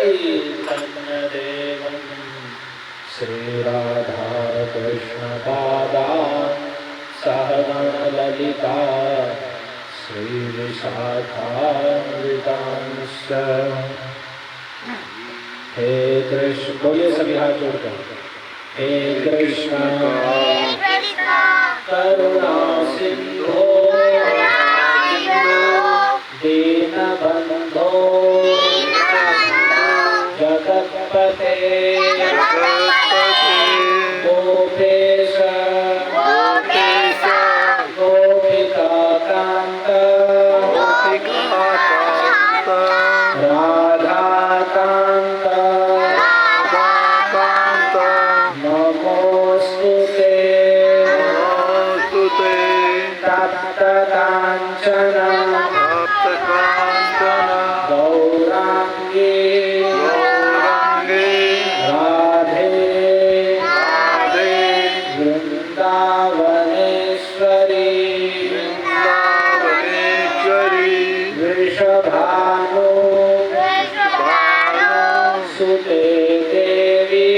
चैतन्यदेवं श्रीराधा कृष्णपादान् सहगणललिता श्रीविशाखान्वितांश्च। हे कृष्ण, बोलिए सभी हाथ जोड़कर, हे कृष्ण करुणा सिंधो दीनबंधो जगत्पते गोपेश गोपिकाकान्त राधाकान्त नमोस्तुते तप्तकाञ्चन गौराङ्गी राधे वृन्दावनेश्वरी वृषभानु सुते देवी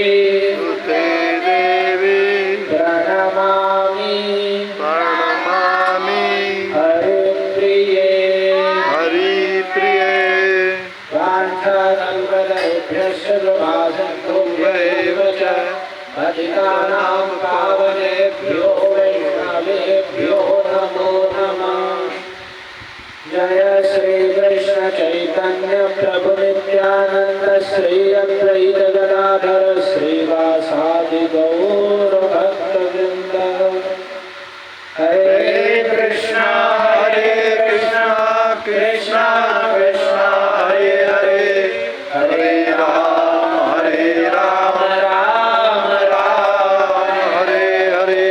प्रणमामि हरिप्रिये कान्ताकल्पतरुभ्यश्च कृपासिन्धुभ्यैव च पतितानां पावनेभ्यो वैष्णवेभ्यो नमो नमः। जय श्री कृष्ण चैतन्य प्रभु नित्यानंद श्री अद्वैत गदाधर श्रीवासादि गौर भक्तवृंद। हरे कृष्णा कृष्णा कृष्णा हरे हरे, हरे राम राम हरे हरे।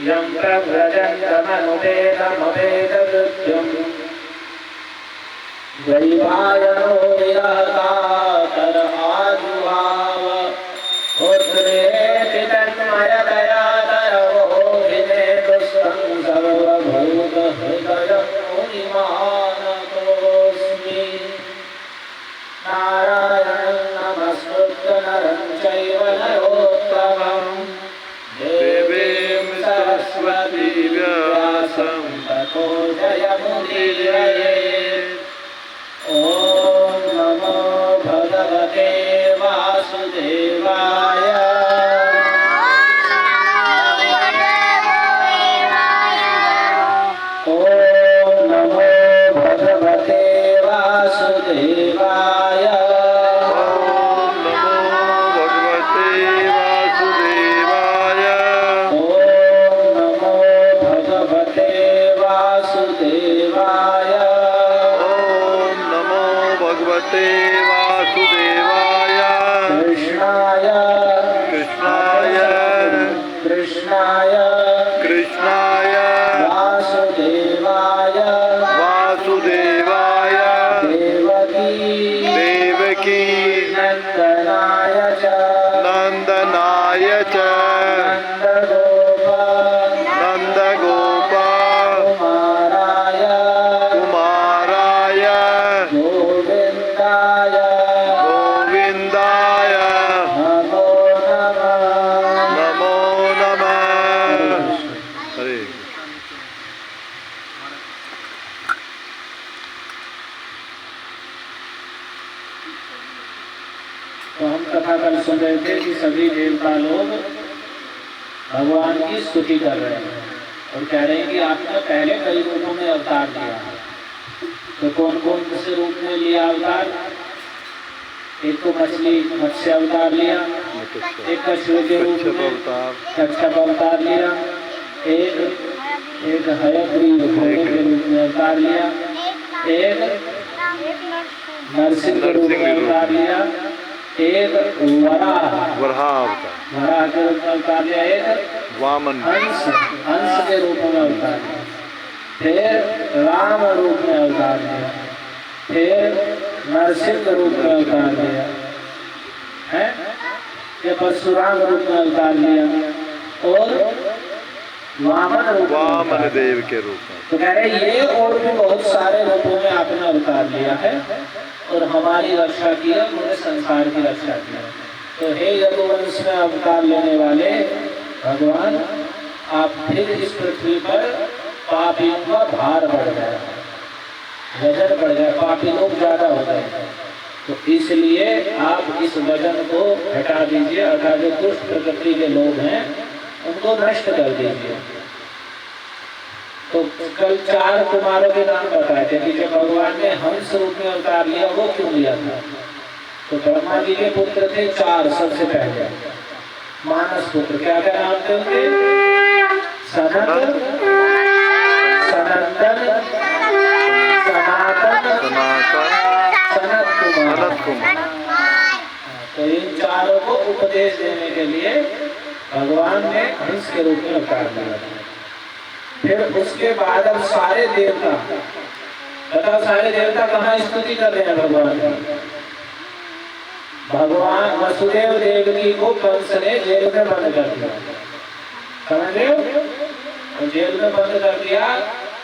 यं प्रव्रजन्तमनुपेतमवेदकृत्यम् द्वैपायनो विरहकातरहाजुहाव पुत्रेति तन्मयतया तरवोऽभिनेतुस्तं सर्वभूतहृदयं मुनिमानतोऽस्मि। नारायणं नमस्कृत्य नरं चैव नरोत्तमं देवीं सरस्वतीं व्यासं ततो जयमुदीरयेत्। ॐ नमो भगवते वासुदेवाय। ॐ नमो भगवते वासुदेवाय। वासुदेवाय कृष्णाय कृष्णाय कृष्णाय वासुदेवाय देवकी नंदनाय च नंदगोप कुमाराय गोविंदाय नमो नमः। हरे तो हम कथा कल सुन रहे थे कि सभी देवता लोग भगवान की स्तुति कर रहे हैं और कह रहे हैं कि आपने पहले कई रूपों में अवतार लिया। तो कौन कौन से रूप में लिया अवतार? एक तो मत्स्य अवतार लिया, एक कछुए के रूप में कच्छप अवतार लिया, एक हयग्रीव घोड़े के रूप में अवतार लिया, एक नरसिंह के रूप में अवतार लिया, एक वराह के रूप में अवतार लिया, एक वामन हंस के रूप में अवतार लिया, फिर राम रूप में अवतार लिया, फिर नरसिंह रूप में अवतार लिया है, या परशुराम रूप में अवतार लिया और वामन देव के रूप में। तो कह रहे ये और भी बहुत सारे रूपों में आपने अवतार लिया है और हमारी रक्षा की है, पूरे संसार की रक्षा की है। तो हे यदुवंश में अवतार लेने वाले भगवान, आप फिर इस पृथ्वी पर पापियों का भार बढ़ गया, वजन बढ़ गया, पापी लोग ज्यादा हो गए, तो इसलिए आप इस वजन को हटा दीजिए, अर्थात जो दुष्ट प्रकृति के लोग हैं उनको नष्ट कर दीजिए। तो कल 4 कुमारों के नाम बताए थे कि जब भगवान ने हंस रूप में अवतार लिया वो क्यों लिया था। तो ब्रह्मा जी के पुत्र थे 4 सबसे पहले, मानस पुत्र, क्या क्या नाम थे उनके? सनत, सनंदन, सनातन, सनत कुमार। तो इन 4 को उपदेश देने के लिए भगवान ने हंस के रूप में अवतार लिया। फिर उसके बाद अब सारे देवता, बताओ सारे देवता कहाँ स्तुति कर रहे हैं भगवान की? भगवान वसुदेव देवकी को कंस ने जेल में बंद कर दिया, समझ रहे हो? तो जेल में बंद कर दिया,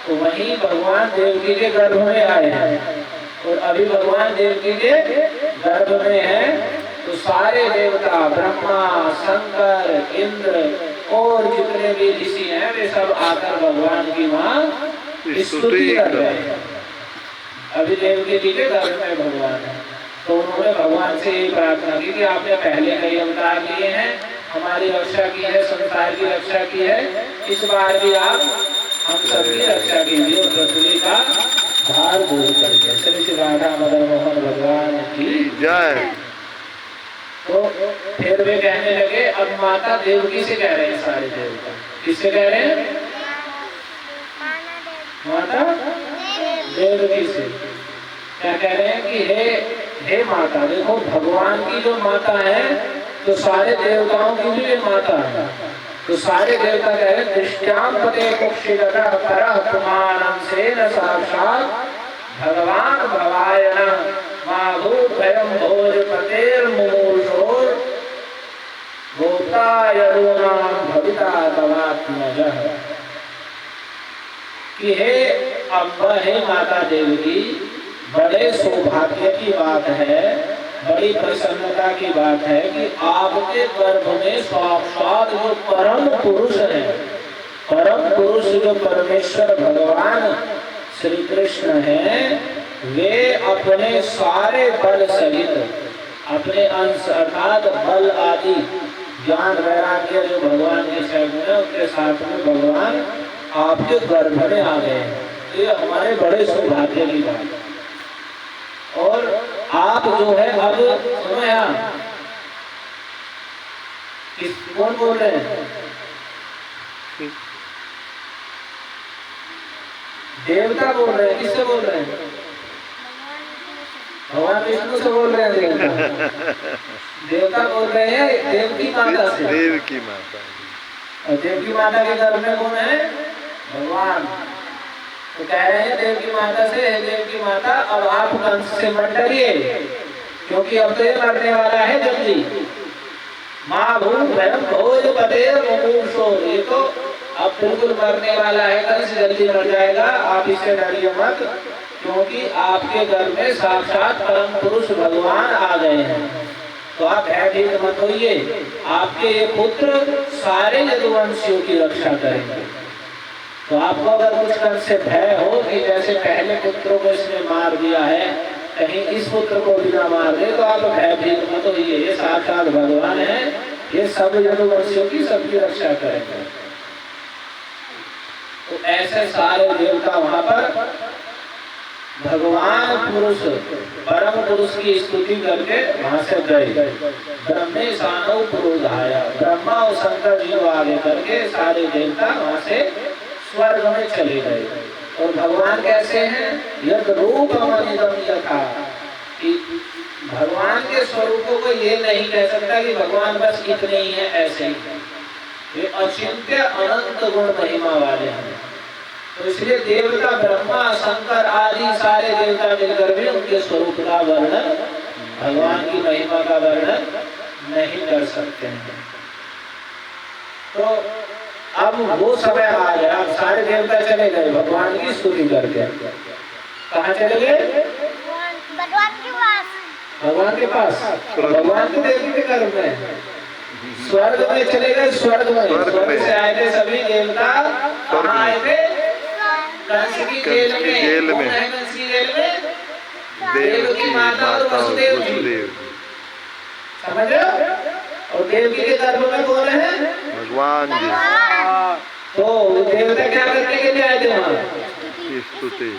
तो वहीं भगवान देवकी के गर्भ में आए हैं, और अभी भगवान देवकी के गर्भ में हैं। तो सारे देवता, ब्रह्मा, शंकर, इंद्र और जितने भी ऋषि हैं वे सब आकर भगवान की वहां स्तुति कर रहे हैं। अभी देवकी जी के गर्भ में भगवान है, तो उन्होंने भगवान से यही प्रार्थना की कि आपने पहले कई अवतार लिए हैं, हमारी रक्षा की है, संसार की रक्षा की है, इस बार भी आप हम सबकी रक्षा कीजिए, पृथ्वी का भार दूर करिए। श्री श्री राधा मदन मोहन भगवान की जय। तो फिर वे कहने लगे, अब माता देवकी से कह रहे हैं सारे देवता, किससे कह रहे हैं? माता देवकी से। क्या कह रहे हैं कि हे माता, देखो भगवान की जो माता है तो सारे देवताओं की भी माता है। तो सारे देवता कह रहे हैं, दृष्टाम पते कुक्षिगतः परः पुमानं सेन साक्षात् भगवान भवायन माभू भयं भोजपतेर्मुमूर्षोर् गोप्तायरूणां भविता तवात्मजः। कि हे अम्बा, हे माता देवकी, बड़े सौभाग्य की बात है, बड़ी प्रसन्नता की बात है कि आपके गर्भ में साक्षात जो परम पुरुष है, परम पुरुष जो परमेश्वर भगवान श्री कृष्ण हैं, वे अपने सारे बल सहित, अपने अंश अर्थात बल आदि ज्ञान वैराग्य जो भगवान के शरीर में, उनके साथ में भगवान आपके गर्भ में आ गए हैं। ये हमारे बड़े सौभाग्य की बात है। और आप जो है, अब सुनो यहाँ, कौन बोल रहे हैं? देवता बोल रहे हैं। किससे बोल रहे हैं? भगवान विष्णु से बोल रहे हैं। देवता बोल रहे हैं देवकी माता से। देवकी माता, और देवकी माता के घर में कौन है? भगवान। तो कह रहे हैं देवकी माता से, देवकी माता, अब आप कंस से मत डरिए, क्योंकि अब तो ये मरने वाला है जल्दी। माँ भूम भयं भोजपतेर्मुमूर्षो, ये तो अब बिल्कुल मरने वाला है, कंस जल्दी मर जाएगा, आप इससे डरिए मत, क्योंकि आपके घर में साक्षात परम पुरुष भगवान आ गए हैं। तो आप भयभीत मत होइए, आपके ये पुत्र सारे यदुवंशियों की रक्षा करेंगे। तो आपको अगर कुछ कर से भय हो कि जैसे पहले पुत्रों को इसने मार दिया है, कहीं इस पुत्र को भी ना मार दे, तो आप भयभीत मत होइए, ये साक्षात भगवान है, ये सब यदुवंशियों की सबकी रक्षा करेंगे। तो ऐसे सारे देवता वहां पर भगवान पुरुष, परम पुरुष की स्तुति करके वहां से गए। ब्रह्मे सानौ प्रोधाया, ब्रह्मा और शंकर जी को आगे करके सारे देवता वहां से स्वर्ग में चले गए। और भगवान कैसे हैं? यद रूपमनिदं यथा, कि भगवान के स्वरूपों को ये नहीं कह सकता कि भगवान बस इतने ही है, ऐसे ही है, ये अचिंत्य अनंत गुण महिमा वाले हैं। तो इसलिए देवता ब्रह्मा शंकर आदि सारे देवता मिलकर भी उनके स्वरूप का वर्णन, भगवान की महिमा का वर्णन नहीं कर सकते हैं। तो अब वो समय आ गया, अब सारे देवता चले गए भगवान की स्तुति करके। कहाँ चले गए? भगवान की भगवान के पास, भगवान तो देवी के गर्भ में, स्वर्ग में चले गए, स्वर्ग में से आए थे सभी देवता, कहाँ आए थे? कंस की जेल में। कौन है कंस की जेल में? देव की माता और वसुदेव जी, समझ रहे हो? और देवकी के गर्भ में कौन है? भगवान जी। तो देवता क्या करने के लिए आए थे वहाँ? स्तुति।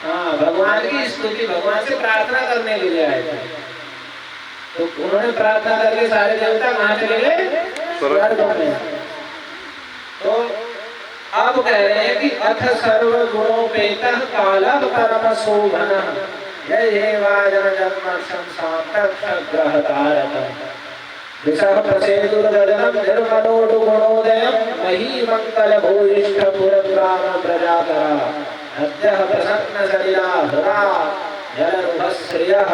हाँ, भगवान की स्तुति, भगवान से प्रार्थना करने के लिए आए थे। तो उन्होंने प्रार्थना करके सारे देवता कहाँ चले गए? स्वर्ग में। तो अब कह रहे हैं कि अथ सर्व गुणोपेतः कालः परम शोभनः जय वाजन जन्म संसार ग्रहतारकम् विषः प्रसेदुर्गजनम् निर्मलोडु गुणोदयम् मही मंगल भूयिष्ठ पुरग्राम प्रजाकरा अद्यः प्रसन्न सलिला हृदा जलरुभश्रियः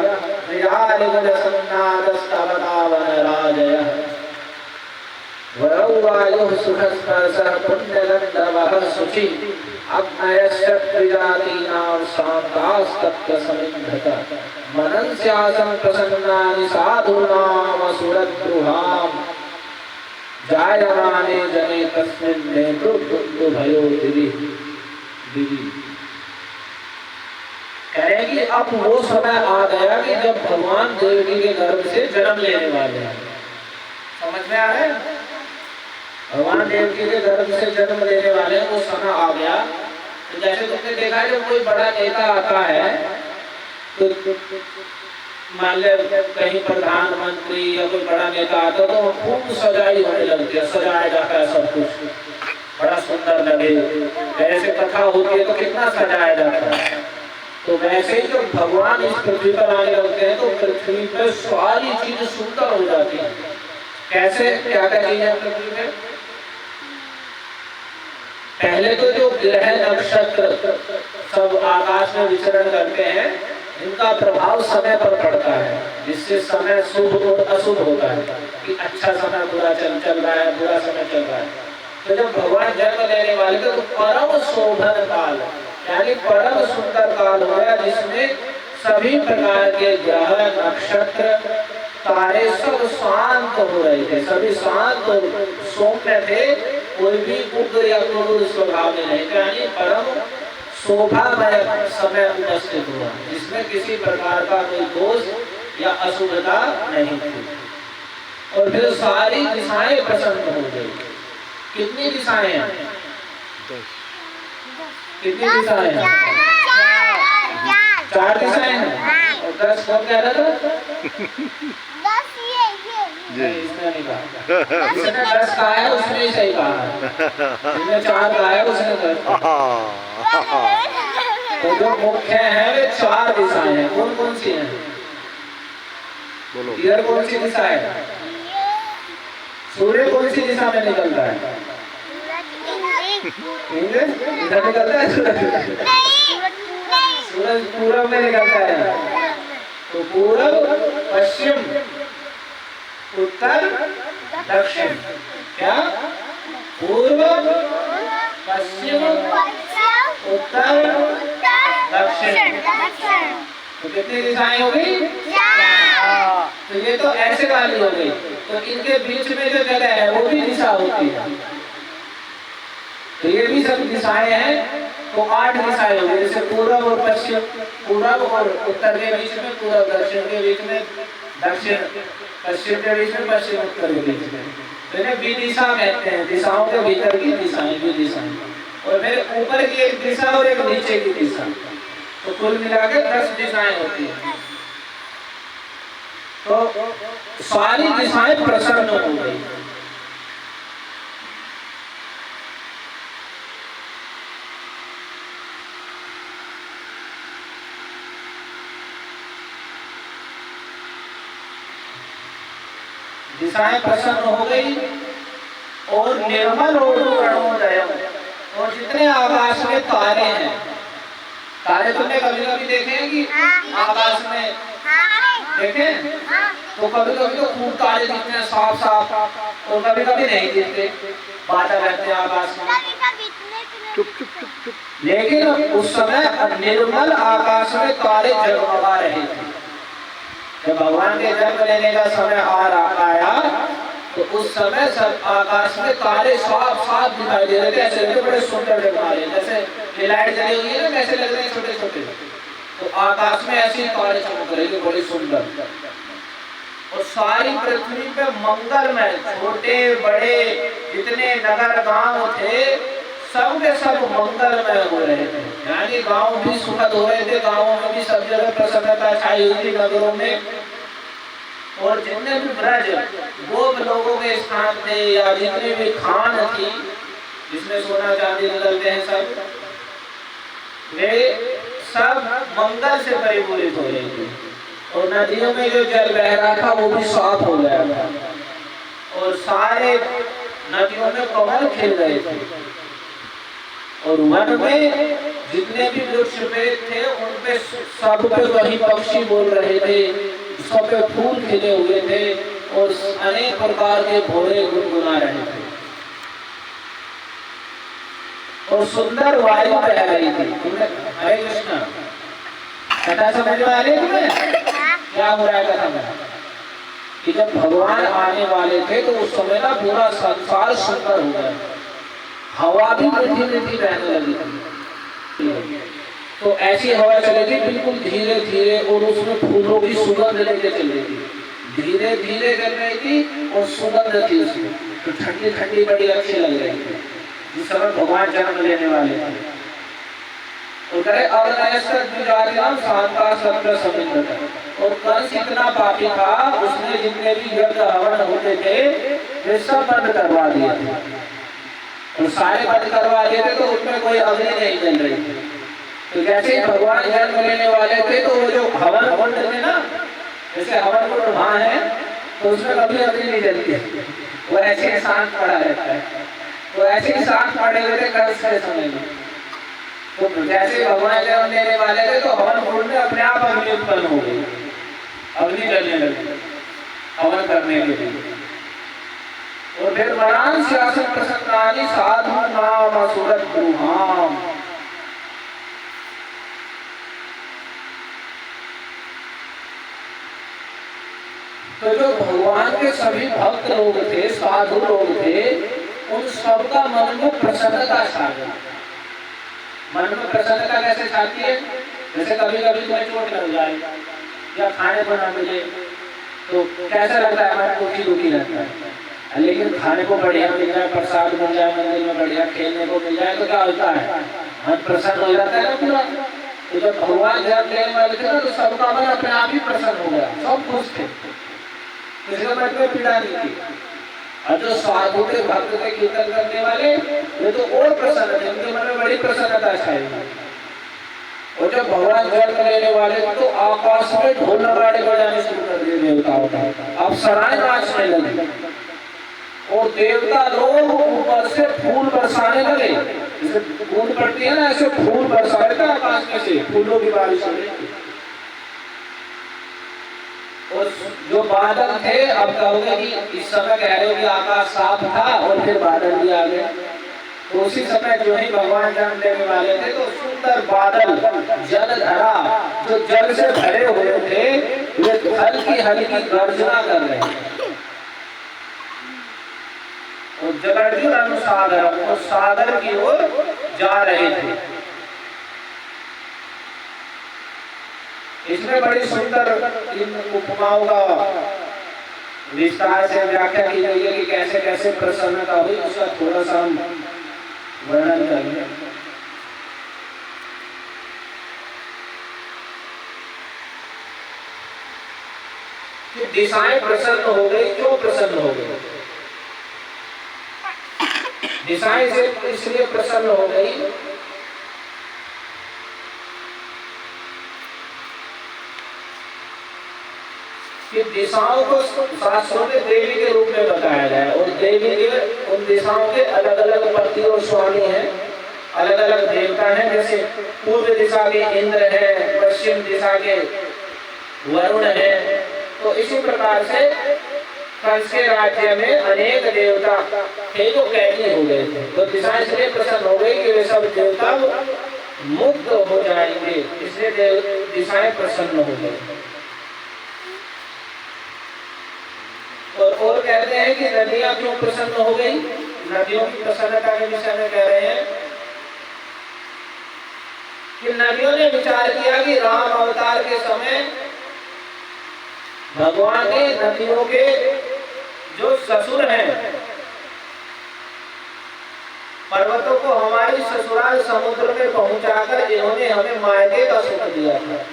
प्रियालिगुणसन्नादस्तवतावनराजयः वरौ वायुः सुखस्पर्शः पुण्यगन्धवः शुचि अग्नयस्य त्रिजातीनां शान्तास्तत्र समिन्धत मनन्स्यासन् प्रसन्नानि साधूनामसुरद्रुहाम् जायमाने जने तस्मिन् नेतृदुन्दुभयो दिवि। कह रहे हैं कि अब वो समय आ गया कि जब भगवान देवकी के गर्भ से जन्म लेने वाले हैं। समझ में आ रहा है? भगवान देवकी के गर्भ से जन्म लेने वाले हैं, वो समय आ गया। तो जैसे तुमने देखा है जब कोई बड़ा नेता आता है तो मान ले कहीं प्रधानमंत्री या कोई बड़ा नेता आता तो खूब सजाई होने लगती है, सजाया जाता है सब कुछ बड़ा सुंदर लगे। वैसे कथा होती है तो कितना सजाया जाता है। तो वैसे ही जब भगवान इस पृथ्वी पर आने लगते हैं तो पृथ्वी पर सारी चीज सुंदर हो जाती है। कैसे? क्या क्या चीज है पृथ्वी में? पहले तो जो ग्रह नक्षत्र सब आकाश में विचरण करते हैं, इनका प्रभाव समय पर पड़ता है, जिससे समय शुभ और अशुभ होता है कि अच्छा समय बुरा चल रहा है, बुरा समय चल रहा है। तो जब भगवान जन्म लेने वाले थे तो परम शोभन काल यानी परम सुंदर काल हो गया, जिसमें सभी प्रकार के ग्रह नक्षत्र तारे सब शांत हो रहे थे, सभी शांत और सौम्य थे, कोई भी उग्र या क्रूर स्वभाव में नहीं थे। यानी परम शोभामय समय उपस्थित हुआ जिसमें किसी प्रकार का कोई दोष या अशुभता नहीं थी। और फिर सारी दिशाएं प्रसन्न हो गई। कितनी दिशाएं हैं? कितनी दिशाएं हैं? 4 दिशाएं हैं। और 10 कौन कह रहा था? 10 ये इसने नहीं कहा। जिसने 10 कहा है उसने ही सही कहा है, जिसने 4 कहा है उसने 10 कहा। तो जो मुख्य है वे 4 दिशाएं हैं। कौन कौन सी हैं? बोलो। इधर कौन सी दिशा है? सूर्य कौन सी दिशा में निकलता है? इधर निकलता है सूरज पूरब में निकलता है। तो पूरब पश्चिम उत्तर दक्षिण। क्या? पूर्व पश्चिम उत्तर दक्षिण। तो कितनी दिशाएं हो गई? तो ये तो ऐसे वाली हो गई। तो इनके बीच में जो जगह है वो भी दिशा होती है। तो ये भी सब दिशाएं हैं। तो 8 दिशाएं होंगी, जैसे पूर्व और पश्चिम, पूर्व और उत्तर के बीच में पूर्व, दक्षिण के बीच में दक्षिण, पश्चिम के बीच में पश्चिम, उत्तर के बीच में। तो इन्हें विदिशा कहते हैं, दिशाओं के भीतर की दिशाएं, विदिशाएं। और फिर ऊपर की एक दिशा और एक नीचे की दिशा, तो कुल मिलाकर 10 दिशाएं होती हैं। तो सारी दिशाएं प्रसन्न हो गई। दिशाएं प्रसन्न हो गई और निर्मल अरुणोदयम्, और जितने आकाश में तारे हैं, तारे तुमने कभी कभी देखे हैं कि आकाश में देखे? तो कभी कभी तो खूब तारे दिखते हैं साफ साफ, और कभी कभी नहीं दिखते, बादल रहते हैं आकाश में। लेकिन उस समय निर्मल आकाश में तारे जगमगा रहे थे। जब भगवान के जन्म लेने का समय आया तो उस समय सब आकाश में तारे साफ साफ दिखाई दे रहे थे, ऐसे लगे बड़े सुंदर जगमगा रहे, जैसे लाइट जली हुई है ना, कैसे लग रहे हैं छोटे छोटे। तो आकाश में ऐसे ही तारे चमक रहे थे बड़े सुंदर, और सारी पृथ्वी पे मंगलमय, छोटे बड़े जितने नगर गांव थे सब के सब मंगलमय हो रहे थे, यानी गांव भी सुखद हो रहे थे, गांवों में भी सब जगह प्रसन्नता छाई हुई थी, नगरों में। और जितने भी ब्रज गोप लोगों के स्थान थे या जितने भी खान थी जिसमें सोना चांदी निकलते हैं, सब वे सब मंगल से परिपूरित हो रहे थे। और नदियों में जो जल बह रहा था वो भी साफ हो गया था, और सारे नदियों में कमल खिल रहे थे, और वन में जितने भी वृक्ष थे उन पे सब पे वही पक्षी बोल रहे थे, सब पे फूल खिले हुए थे, और अनेक प्रकार के भोरे गुनगुना रहे थे, और सुंदर वायु बह रही थी। हरे कृष्ण, कथा समझ में आ रही है तुम्हें? क्या हो रहा है कथा में? कि जब भगवान आने वाले थे तो उस समय ना पूरा संसार सुंदर हो गया, हवा भी मीठी मीठी बहने लगी थी। तो ऐसी हवा चली थी बिल्कुल धीरे धीरे, और उसमें फूलों की सुगंध लेके चल रही थी, धीरे धीरे चल रही थी, और सुगंध थी उसमें, तो ठंडी ठंडी बड़ी अच्छी लग रही थी जिस समय भगवान जन्म लेने वाले थे। तो कहे और कंस इतना पापी था, उसने जितने भी यज्ञ हवन होते थे वे सब बंद करवा दिए थे, और सारे बंद करवा दिए थे, तो उसमें कोई अग्नि नहीं जल रही थी। तो जैसे ही भगवान जन्म लेने वाले थे तो वो जो हवन कुंड थे ना, जैसे हवन कुंड वहां है तो उसमें कभी अग्नि नहीं जलती, वो ऐसे ही शांत पड़ा रहता है। तो ऐसे ही शांत पड़े हुए थे कंस के समय में। तो जैसे भगवान जन्म लेने वाले थे तो हवन कुंड में अपने आप अग्नि उत्पन्न हो गई, अग्नि जलने लगी हवन करने के लिए। और फिर वरान शासन प्रसन्नानि साधु नाम असुरत ब्रूहाम। तो जो भगवान के सभी भक्त लोग थे, साधु लोग थे, उन सबका मन में प्रसन्नता छा गई। मन में प्रसन्नता कैसे छाती है? जैसे कभी कभी तुम्हें चोट लग जाए या खाने को ना मिले तो कैसा लगता है? मन दुखी दुखी लगता है। लेकिन खाने को बढ़िया मिल जाए, प्रसाद मिल जाए, मंदिर में बढ़िया खेलने को मिल जाए तो क्या होता है? मन प्रसन्न हो जाता है ना पूरा। तो जब भगवान जन्म लेने वाले थे ना तो सबका मन अपने आप ही प्रसन्न हो गया, सब खुश थे, किसी को मन में पीड़ा नहीं थी। और जो साधु के भक्त के कीर्तन करने वाले वे तो और प्रसन्न थे, उनके मन में बड़ी प्रसन्नता छाई। और जब भगवान जन्म लेने वाले तो आकाश में ढोल नगाड़े बजाने शुरू कर दिए देवताओं का, अब सराय नाचने लगे, और देवता लोग ऊपर से फूल बरसाने लगे, जैसे बूंद पड़ती है ना ऐसे फूल बरसा रहे थे आकाश में से, फूलों की बारिश हो रही थी। और जो बादल थे, अब कहोगे कि इस समय कह रहे हो कि आकाश साफ था और फिर बादल भी आ गए, तो उसी समय जो ही भगवान जन्म लेने वाले थे तो सुंदर बादल, जलधारा जो जल से भरे हुए थे वे हल्की हल्की गर्जना कर रहे थे। और जगर्जुन अनुसागर, वो सागर की ओर जा रहे थे। इसमें बड़ी सुंदर इन उपमाओं का विस्तार से व्याख्या की गई है कि कैसे कैसे प्रसन्नता हुई, उसका थोड़ा सा हम वर्णन करेंगे। कि दिशाएं प्रसन्न हो गई, क्यों प्रसन्न हो गई? दिशाएं से इसलिए प्रसन्न हो गई कि दिशाओं को शास्त्रों में देवी के रूप में बताया जाए, और देवी के उन दिशाओं के अलग अलग पति और स्वामी हैं, अलग अलग देवता हैं। जैसे पूर्व दिशा के इंद्र है, पश्चिम दिशा के वरुण है। तो इसी प्रकार से कंस के राज्य में अनेक देवता थे जो कैदी हो गए थे, तो दिशाएं इसलिए प्रसन्न हो गई कि वे सब देवता मुक्त हो जाएंगे, इसलिए दिशाएं प्रसन्न हो गई। और कहते हैं कि नदियां क्यों प्रसन्न हो गई। नदियों की प्रसन्नता के विषय में कह रहे हैं कि नदियों ने विचार किया कि राम अवतार के समय भगवान ने नदियों के जो ससुर हैं, पर्वतों को हमारी ससुराल समुद्र में पहुंचाकर इन्होंने हमें मायके का सुख दिया था।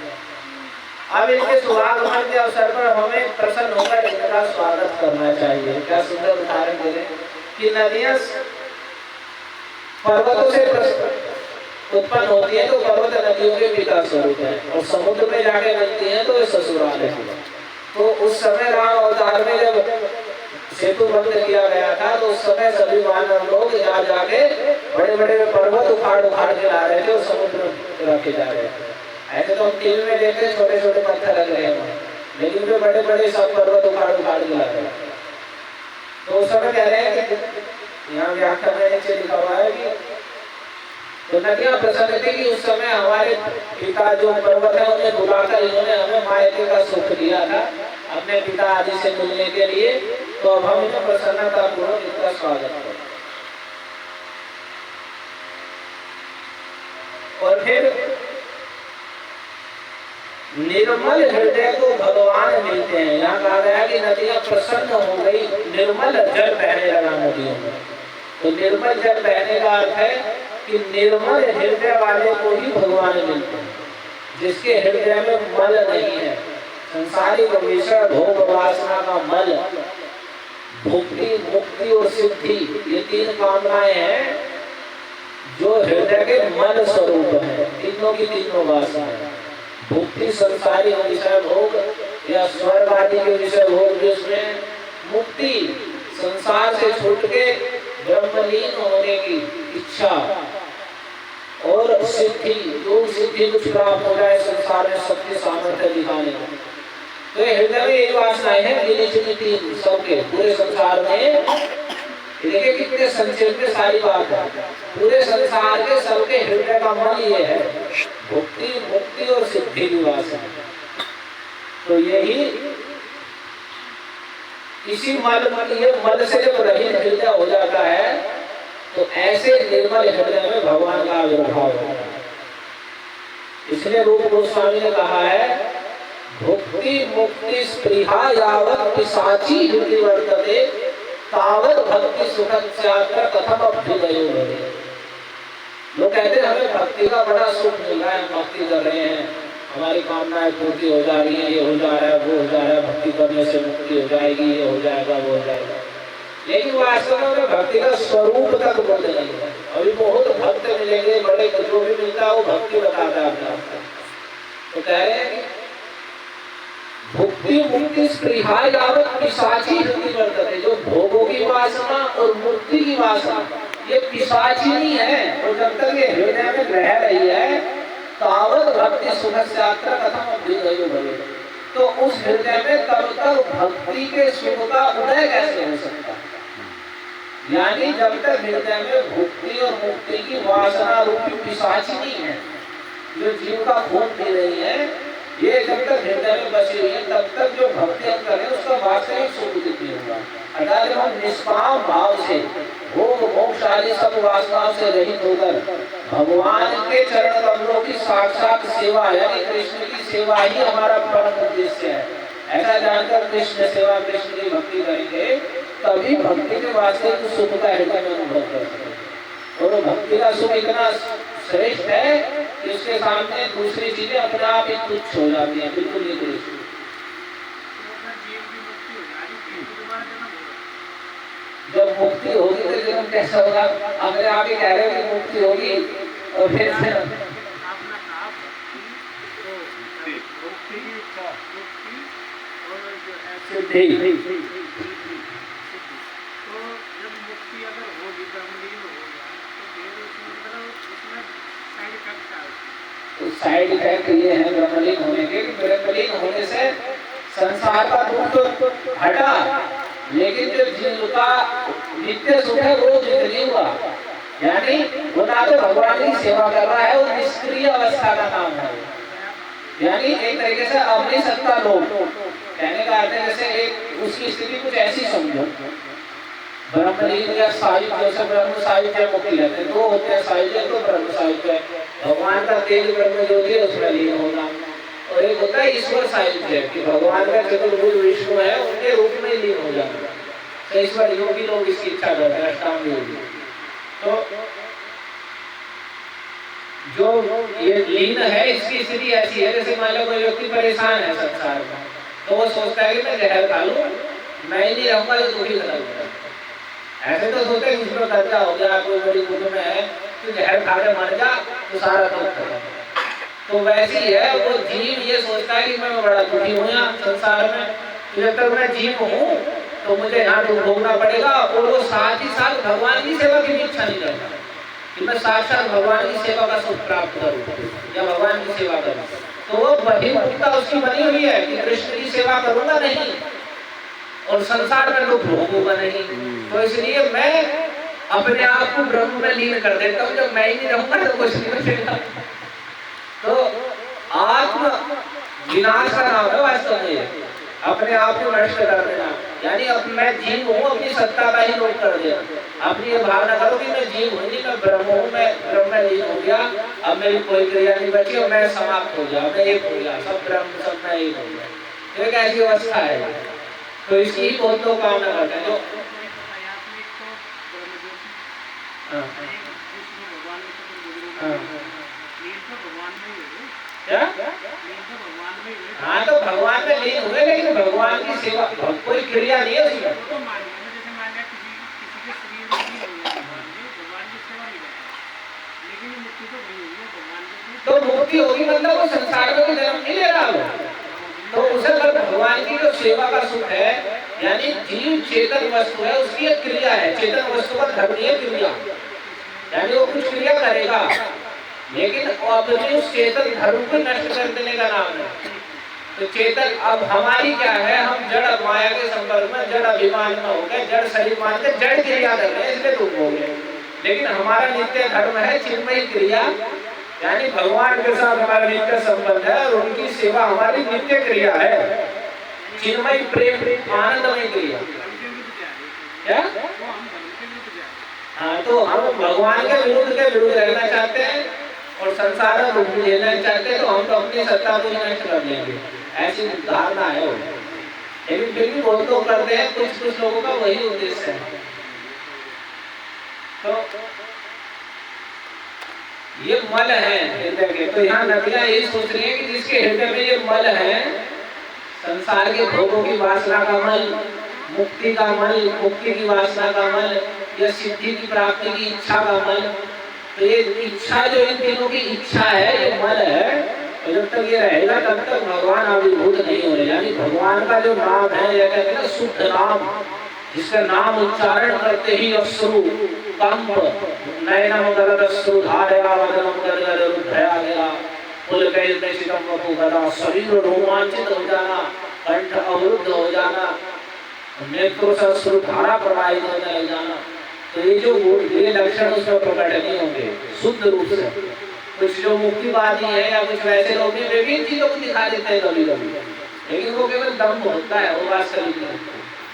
अब इनके सुहागमन के अवसर पर हमें प्रसन्न होकर इनका स्वागत करना चाहिए। क्या सुंदर उदाहरण दे रहे हैं कि नदियां पर्वतों से उत्पन्न होती है तो पर्वत नदियों के पिता स्वरूप है, और समुद्र में जाके मिलती है तो ये ससुराल है। तो उस समय राम अवतार में जब सेतु बंद किया गया था तो उस समय सभी मानव लोग यहाँ जाके बड़े बड़े पर्वत उखाड़ उखाड़ के ला रहे थे और समुद्र में रखे जा रहे थे। ऐसे तो हम टीवी में देखते छोटे छोटे पत्थर रख रहे हैं, लेकिन जो बड़े बड़े सब पर्वत उखाड़ उखाड़ के ला रहे हैं। तो उस समय कह रहे हैं कि यहाँ व्याख्या में नीचे लिखा हुआ है कि तो नदियां प्रसन्न थी कि उस समय हमारे पिता जो पर्वत है उन्हें बुलाकर इन्होंने हमें मायके का सुख दिया था अपने पिता आदि से मिलने के लिए। तो अब हम इन्हें प्रसन्नता पूर्वक इनका स्वागत करें। और फिर निर्मल हृदय को भगवान मिलते हैं। यहाँ कहा गया कि नदियां प्रसन्न हो गई, निर्मल जल बहने लगा नदियों में। तो निर्मल जल बहने का अर्थ है कि निर्मल हृदय वाले को ही भगवान मिलते हैं, जिसके हृदय में मल नहीं है। संसारिक विषय भोग वासना का मल, भुक्ति मुक्ति और सिद्धि, ये तीन कामनाएं हैं जो हृदय के मल स्वरूप है। तीनों की तीनों वासनाएं, भुक्ति संसारिक विषय भोग या स्वर्ग आदि के विषय भोग, जिसमें मुक्ति संसार से छूट के ब्रह्मलीन होने की इच्छा, और सिद्धि जो सिद्धि कुछ प्राप्त हो जाए संसार में शक्ति सामर्थ्य दिखाने में। तो हृदय में एक वासनाएं हैं, गिनी चुनी तीन सबके पूरे संसार में। देखिए कितने संक्षेप में सारी बात है। पूरे संसार के सबके हृदय का मन ये है, भुक्ति मुक्ति और सिद्धि की वासना। तो यही इसी मल से जब रहित हृदय हो जाता है तो ऐसे निर्मल हृदय में भगवान का आविर्भाव होता है। इसलिए रूप गोस्वामी ने कहा है, भुक्ति मुक्ति स्पृहा यावत् पिशाची हृदय वर्तते तावत् भक्ति सुखस्यात्र कथम अभ्युदयो भवे। लोग कहते हैं हमें भक्ति का बड़ा सुख मिल रहा है, भक्ति कर रहे हैं, हमारी कामनाएं पूर्ति हो जा रही है, ये हो जा रहा है, वो हो जा रहा है, भक्ति करने से मुक्ति हो जाएगी, ये हो जाएगा, वो हो जाएगा। लेकिन वास्तव में भक्ति का स्वरूप तक बोलते नहीं है। अभी बहुत भक्त मिलेंगे, बड़े जो भी मिलता है वो भक्ति बताता है अपना। तो कह रहे हैं भुक्ति मुक्ति स्पृहा यावत् पिशाची हृदय वर्तते, जो भोगों की वासना और मुक्ति की वासना ये पिशाचिनी है, और जब तक ये हृदय में रह रही है तावत् भक्ति सुखस्यात्र कथम अभ्युदयो भवे। तो उस हृदय में तब तक भक्ति के सुख का उदय कैसे हो सकता है। यानी जब तक हृदय में भुक्ति और मुक्ति की वासना रूपी पिशाचिनी है जो जीव का खून पी रही है, ये जब तक हृदय में बची हुई है तब तक जो भक्ति हम करें उसका वास्तविक सुख नहीं होगा। अर्थात जब हम निष्काम भाव से भोग मोक्ष आदि सब वासनाओं से रहित होकर भगवान के चरण कमलों की साक्षात सेवा यानी कृष्ण की सेवा ही हमारा परम उद्देश्य है, ऐसा जानकर कृष्ण सेवा कृष्ण की भक्ति करेंगे तभी भक्ति के वास्तविक सुख का हृदय में अनुभव कर सकते। और भक्ति का सुख इतना श्रेष्ठ है कि उसके सामने दूसरी चीजें अपने आप ही तुच्छ हो जाती हैं, बिल्कुल नहीं तुच्छ। जब मुक्ति होगी तो जीवन कैसा होगा, अपने आप ही कह रहे हो कि मुक्ति होगी और फिर साइड इफेक्ट ये है ब्रह्मलीन होने के। ब्रह्मलीन होने से संसार का दुख तो हटा, लेकिन जो जीव का नित्य सुख है वो जिंदा नहीं हुआ। यानी वो ना तो भगवान की सेवा कर रहा है, वो निष्क्रिय अवस्था का नाम है। यानी एक तरीके से अपनी सत्ता लोग कहने का अर्थ है जैसे एक उस इसकी स्थिति कुछ ऐसी समझो, ब्रह्मलीन या साहित्य, जैसे ब्रह्म साहित्य मुक्ति रहते हैं, दो होते हैं साहित्य तो ब्रह्म साहित्य। भगवान का तेज ब्रह्म ज्योति है उसमें लीन होना, और एक होता है ईश्वर साहित्य कि भगवान का चतुर्भुज विष्णु है उनके रूप में लीन हो जाना। तो ईश्वर योगी लोग इसकी इच्छा करते हैं, अष्टांग योगी। तो जो ये लीन है इसकी स्थिति ऐसी है, जैसे मान लो कोई व्यक्ति परेशान है संसार में, तो वो सोचता है कि मैं जहर खा लूं, मैं ही नहीं रहूंगा तो दुखी खत्म होगा। ऐसे तो सोचते हैं इसमें कर्जा हो गया, कोई बड़ी दुख में है तो जहर खा के मर जा तो सारा दुख खत्म। तो वैसी है वो जीव ये सोचता है कि मैं बड़ा दुखी हूँ यहाँ संसार में, तो जब तक मैं जीव हूँ तो मुझे यहाँ दुख भोगना पड़ेगा। और वो साथ ही साथ भगवान की सेवा की भी इच्छा नहीं करता कि मैं साक्षात भगवान की सेवा का सुख प्राप्त करूं या भगवान की सेवा करूं। तो वो बहिर्मुखता उसकी बनी हुई है कि कृष्ण की सेवा करूंगा नहीं और संसार में दुख भोगूंगा नहीं। तो इसलिए मैं अपने आप को ब्रह्म में लीन कर देता हूँ, जब मैं ही नहीं रहूंगा तो कुछ नहीं बचेगा। तो आत्म विनाश का नाम है वास्तव में अपने आप को नष्ट कर देना, यानी अब मैं जीव हूँ अपनी सत्ता का ही लोप कर देना। अपनी ये भावना करो कि मैं जीव हूँ नहीं, मैं ब्रह्म हूँ, मैं ब्रह्म में लीन हो गया, अब मेरी कोई क्रिया नहीं बची और मैं समाप्त हो गया, मैं एक हो गया, सब ब्रह्म सब मैं एक हो गया। तो एक ऐसी अवस्था है, तो इसकी ही बहुत लोग कामना करते हैं। क्या? हाँ, तो भगवान में लीन हुए, लेकिन भगवान की सेवा कोई क्रिया नहीं है उसमें। तो मुक्ति होगी मतलब वो संसार में कोई जन्म नहीं ले रहा हो, तो उसे भगवान की जो सेवा का सुख है, यानी जीव चेतन वस्तु है उसकी एक क्रिया है। चेतन वस्तु का धर्म है क्रिया, यानी वो कुछ क्रिया करेगा, लेकिन अपने उस चेतन धर्म को नष्ट कर देने का नाम है। तो चेतन अब हमारी क्या है, हम जड़ माया के संपर्क में जड़ अभिमान में होकर जड़ शरीर मान के जड़ क्रिया कर रहे हैं, इसलिए दुख हो गए। लेकिन हमारा नित्य धर्म है चिन्मयी क्रिया, यानी भगवान के साथ हमारा नित्य संबंध है और उनकी सेवा हमारी नित्य क्रिया है, चिन्मयी प्रेम आनंदमय क्रिया। क्या? हाँ, तो हम भगवान के विरुद्ध रहना चाहते हैं और संसार में दुख लेना चाहते हैं, तो हम तो अपनी सत्ता को नष्ट कर लेंगे, ऐसी धारणा है। लेकिन फिर भी बहुत लोग करते हैं, कुछ लोगों का वही उद्देश्य है। तो ये मल है हृदय के, तो यहाँ नदियां यही सोच रही है कि जिसके हृदय में ये मल है, संसार के भोगों की वासना का मल, मुक्ति का मल, मुक्ति की वासना का मल, या सिद्धि की प्राप्ति की इच्छा का मल, तो ये इच्छा जो इन तीनों की इच्छा है ये मल है, और जब तक ये रहेगा तब तक भगवान आविर्भूत नहीं हो रहे। यानी भगवान का जो नाम है, यह कहते हैं ना शुद्ध नाम, जिसका नाम उच्चारण करते ही अश्रु कंप, नयनम गलदश्रु धारया वदनम गदगद रुद्धया गया, पुलकैर्दशितम वपुगदा, शरीर रोमांचित हो जाना, कंठ अवरुद्ध हो जाना, नेत्रों से अश्रु धारा प्रवाहित होने जाना। तो ये जो ये लक्षण उसमें प्रकट नहीं होंगे शुद्ध रूप से। कुछ जो मुक्तिवादी है या कुछ वैसे लोग हैं, वे भी इन चीजों को दिखा देते हैं कभी कभी, लेकिन वो केवल दम्भ होता है, वो वास्तविक नहीं।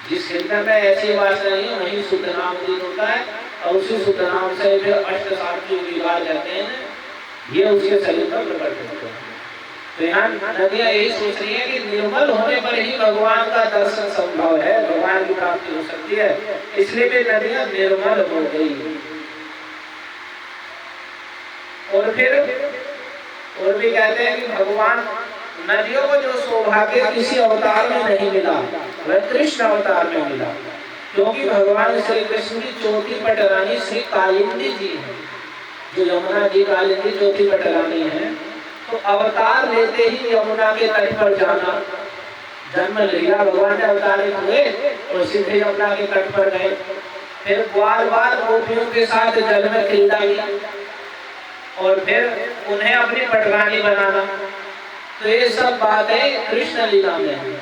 जिस हृदय में ऐसी वासना नहीं है वहीं शुद्ध नाम उदित होता है, और उसी शुद्ध नाम से फिर अष्ट साक्षी विवाह कहते हैं, ये उसके शरीर में प्रकट होते हैं। तो यहाँ नदियां यही सोच रही है कि निर्मल होने पर ही भगवान का दर्शन संभव है, भगवान की प्राप्ति हो सकती है, इसलिए भी नदियां निर्मल हो गई। और फिर और भी कहते हैं कि भगवान नदियों को जो सौभाग्य किसी अवतार में नहीं मिला, वह कृष्ण अवतार में मिला, क्योंकि भगवान श्री कृष्ण की चौथी पटरानी श्री कालिंदी जी है, जो यमुना जी कालिंदी चौथी पटरानी है। तो अवतार लेते ही यमुना के तट पर जाना, जन्म लिया, भगवान ने अवतारित हुए और सीधे यमुना के तट पर गए, फिर बार बार गोपियों के साथ जल में क्रीड़ा की और फिर उन्हें अपनी पटरानी बनाना। तो ये सब बातें कृष्ण लीला में है।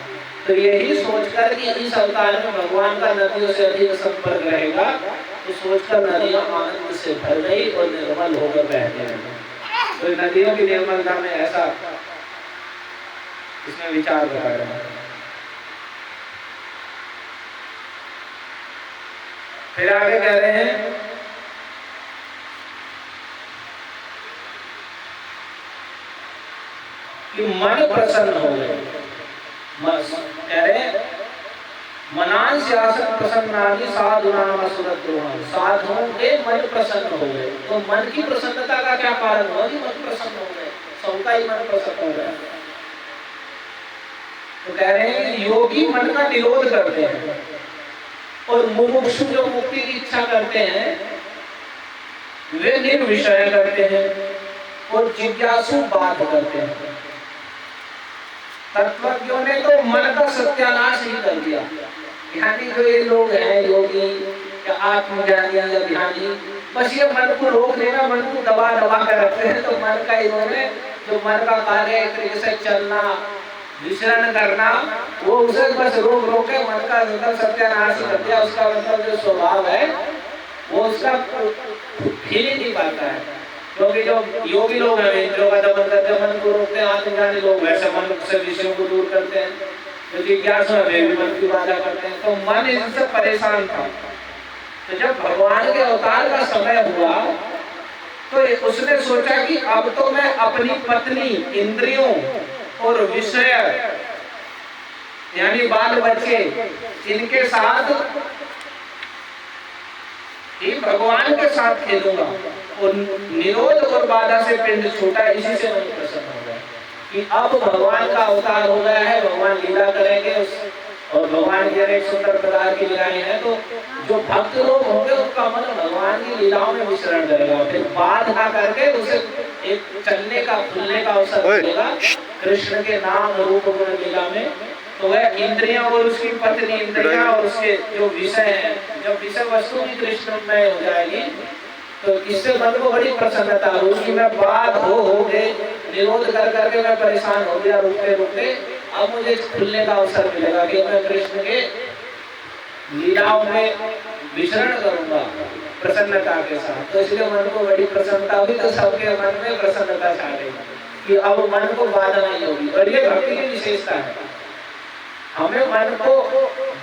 तो यही सोचकर कि इस अवतार में भगवान का नदियों से अधिक संपर्क रहेगा, तो सोचकर नदियां आनंद से भर गई और निर्मल होकर बहने लगी। तो नदियों की निर्मलता में ऐसा इसमें विचार बता रहे हैं। फिर आगे कह रहे हैं कि मन प्रसन्न हो गए। कह रहे हैं मनांस्यासन प्रसन्नानि साधुनाम असुरद्रोहम्, साधुओं के मन प्रसन्न हो गए। तो मन की प्रसन्नता का क्या कारण हुआ कि मन प्रसन्न हो गए, सबका ही मन प्रसन्न हो गया। तो कह रहे हैं योगी मन का निरोध करते हैं और मुमुक्षु जो मुक्ति की इच्छा करते हैं वे निर्विषय करते हैं और जिज्ञासु बाध करते हैं। तत्वज्ञों ने तो मन का सत्यानाश ही कर दिया। ध्यानी जो ये लोग हैं योगी या आत्मज्ञानी या ध्यानी, बस ये मन को रोक लेना, मन को दबा दबा कर रखते हैं। तो मन का इन्होंने जो मन का कार्य एक तरीके से चलना विचरण करना, वो उसे बस रोक रोक के मन का मतलब सत्यानाश कर दिया। उसका मतलब जो स्वभाव है वो उसका हिल ही नहीं पाता है। क्योंकि जो योगी लोग हैं इंद्रियों का दमन करते हैं, मन को रोकते हैं, आत्मज्ञानी लोग वैसे मन से विषयों को दूर करते हैं, जो जिज्ञासु है वे भी मन की बाधा करते हैं। तो मन इनसे परेशान था। तो जब भगवान के अवतार का समय हुआ तो उसने सोचा कि अब तो मैं अपनी पत्नी, इंद्रियों और विषय यानी बाल बच्चे, इनके साथ ही भगवान के साथ खेलूंगा और निरोध और बाधा से पिंड छूटा। इसी से मन प्रसन्न हो गया कि अब भगवान का अवतार हो गया है, भगवान लीला करेंगे और भगवान की अनेक सुंदर प्रकार की लीलाएं हैं। तो जो भक्त लोग होंगे उनका मन भगवान की लीलाओं में विचरण करेगा, फिर बाध ना करके उसे एक चलने का खुलने का अवसर मिलेगा कृष्ण के नाम रूप गुण लीला में। तो वह इंद्रियां और उसकी पत्नी, इंद्रियां और उसके जो विषय है, जब विषय वस्तु भी कृष्णमय हो जाएगी तो इससे मन को बड़ी प्रसन्नता हुई कि मैं बाध हो गए, निरोध कर करके मैं परेशान हो गया रुकते रुकते, अब मुझे खुलने का अवसर मिलेगा कि मैं कृष्ण के लीलाओं में विचरण करूंगा प्रसन्नता के साथ। तो इसलिए मन को बड़ी प्रसन्नता हुई। तो सबके मन में प्रसन्नता छा गई कि अब मन को बाधा नहीं होगी। और ये भक्ति की विशेषता है। हमें मन को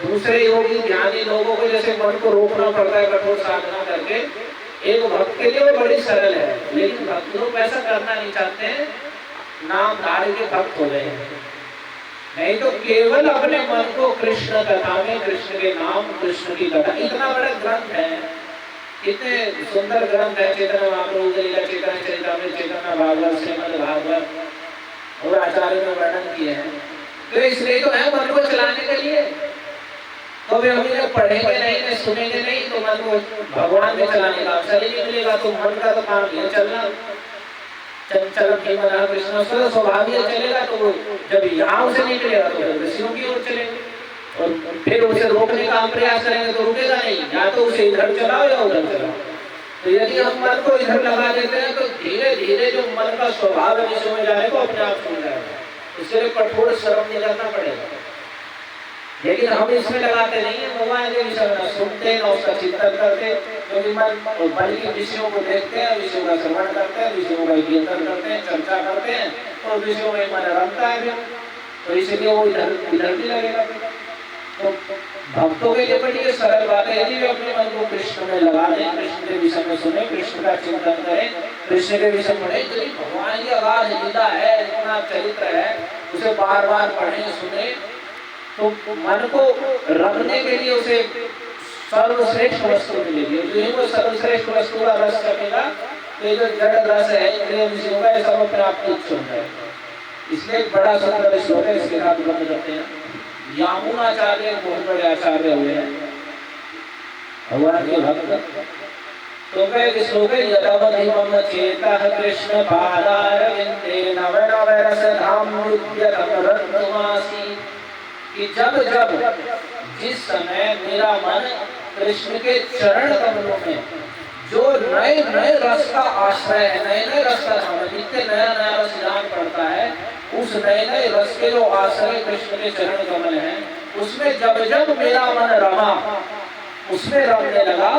दूसरे योगी ध्यानी लोगों को जैसे मन को रोकना पड़ता है कठोर साधना करके, एक भक्त के लिए वो बड़ी सरल है। लेकिन भक्त लोग ऐसा करना नहीं चाहते हैं, नाम धारे के भक्त हो गए हैं। नहीं तो केवल अपने मन को कृष्ण कथा में, कृष्ण के नाम, कृष्ण की कथा, इतना बड़ा ग्रंथ है, इतने सुंदर ग्रंथ है चैतन्य महाप्रभु की लीला, चैतन्य चरितामृत, चैतन्य भागवत, श्रीमद् भागवत और आचार्य ने वर्णन किए हैं। तो इसलिए तो है मन को चलाने के लिए। तो वे हम जब पढ़ेंगे नहीं, सुनेंगे नहीं, तो मन को भगवान में चलाने का अवसर ही नहीं मिलेगा। तो मन का तो काम ये चलना, चंचल कृष्ण स्वभाव ही चलेगा। तो वो जब यहाँ से नहीं मिलेगा तो ऋषियों की ओर चलेंगे और फिर उसे रोकने का हम प्रयास करेंगे तो रुकेगा नहीं। या तो उसे इधर चलाओ या उधर चलाओ। तो यदि हम मन को इधर लगा देते हैं तो धीरे धीरे जो मन का स्वभाव है विषय में जाने को अपने आप छूट जाएगा। इसके लिए कठोर श्रम नहीं करना पड़ेगा। लेकिन हम इसमें लगाते नहीं है, भगवान के विषय में सुनते ना उसका चिंतन करते, क्योंकि मन की विषयों को देखते हैं, विषयों का श्रवण करते हैं, विषयों का कीर्तन करते हैं, चर्चा करते हैं और विषयों में मन रमता है। तो इसलिए वो इधर भी लगेगा। तो भक्तों के लिए बड़ी सरल बात है, यदि वे अपने मन को कृष्ण में लगा दें, कृष्ण के विषय में सुने, कृष्ण का चिंतन करें, कृष्ण के विषय में पढ़ें, तो भगवान की अगाध लीला है, इतना चरित्र है, उसे बार बार पढ़ें सुने, तो मन को रखने के लिए उसे सर्वश्रेष्ठ वस्तु मिलेगी। जो ही वो सर्वश्रेष्ठ वस्तु का रस रखेगा तो ये जो जड़ रस है इंद्रिय विषयों का सब अपने आप तुच्छ हो जाएगा। इसलिए एक बड़ा सुंदर श्लोक है, इसके साथ बंद करते हैं। यामुनाचार्य बहुत बड़े आचार्य हुए हैं भगवान के भक्त। तो कहे श्लोक है यदवधिमम चेतः कृष्ण पादारविंदे नव नव रसधाम नित्यतमरत्नवासी। कि जब जब जिस समय मेरा मन कृष्ण के चरण कमलों में जो नए नए रस का आश्रय है, नए नए रस का नित्य नया नया रस जान पड़ता है, उस नए नए रस के जो आश्रय कृष्ण के चरण कमल हैं, उसमें जब जब मेरा मन रमा, उसमें रमने लगा,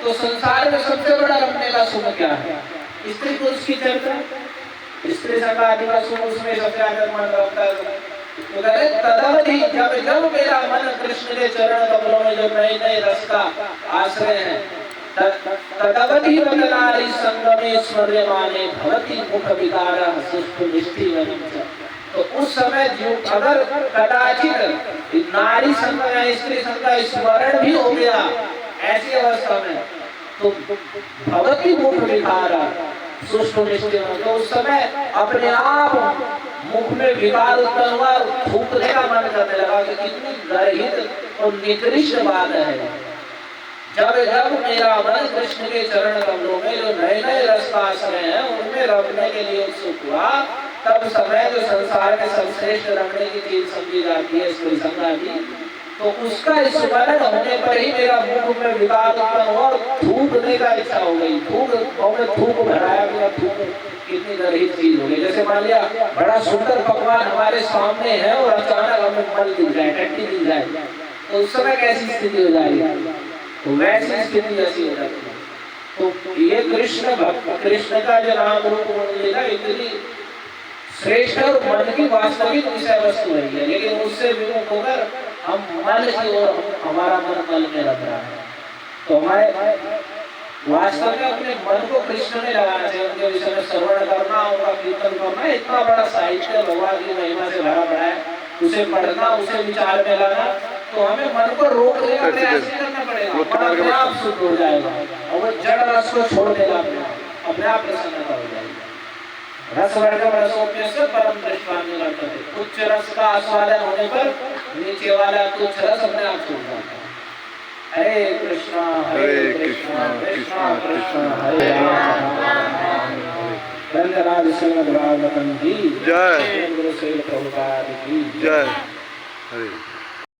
तो संसार में सबसे बड़ा रमने का सुख क्या है? स्त्री पुरुष की चर्चा, स्त्री संग आदि का सुख, उसमें सबसे ज्यादा मन रमता है। तो कहे तदवधि जब जब मेरा मन कृष्ण के चरण कमलों में जो नए नए रस का आश्रय है, तदवधि वदनारी संगमे स्मर्यमाने भवति मुख विकारः सुष्ठु निष्ठि वनिच। तो उस समय जीव अगर कदाचित नारी संग या स्त्री संग का स्मरण भी हो गया ऐसी अवस्था में, तो भवति मुख विकारः सुष्ठु निष्ठि, तो उस समय अपने आप मुख में विकार उत्पन्न हुआ, थूकने का मन करने लगा कि कितनी गर्हित और निकृष्ट बात है। जब जब मेरा मन कृष्ण के चरण कमलों में जो नए नए रसाश्रय हैं उनमें रमने के लिए उत्सुक हुआ, तब समय जो संसार में सर्वश्रेष्ठ रमने की चीज समझी जाती है स्त्री संगा की, तो उसका स्मरण होने पर ही मेरा मुख में विकार उत्पन्न हुआ और थूकने का इच्छा हो गई। थूक भराया गया, थूक कितनी गर्हित चीज हो गई। जैसे मान लिया बड़ा सुंदर पकवान हमारे सामने है और अचानक हमें मल दिख जाए, टट्टी दिख जाए, तो उस समय कैसी स्थिति हो जाएगी? तो वैसी स्थिति ऐसी हो जाती है। तो ये कृष्ण भक्त, कृष्ण का जो नाम रूप लीला इतनी श्रेष्ठ और मन की वास्तविक विषय वस्तु है, लेकिन उससे विमुख होकर हम मन की ओर, हमारा मन मल में रख रहा है। तो हमारे वास्तव में अपने मन को कृष्ण में लगाना चाहिए, उनके विषय में श्रवण करना, उनका कीर्तन करना। इतना बड़ा साहित्य भगवान की महिमा से भरा पड़ा है, उसे पढ़ना, उसे विचार में लाना, तो हमें मन को रोकने का प्रयास नहीं करना पड़ेगा, मन अपने आप शुद्ध हो जाएगा और वो जड़ रस को छोड़ देगा, अपने आप प्रसन्नता हो जाएगी। रस वर्गम रसोप्यस्य परम दृष्टान निवर्तते। उच्च रस का आस्वादन होने पर नीचे वाला तुच्छ रस अपने आप छूट जाता है। हरे कृष्णा कृष्णा कृष्णा हरे राम। धन्यवाद श्रीमद् भागवतम की जय। गुरु श्री प्रभुपाद की जय। हरे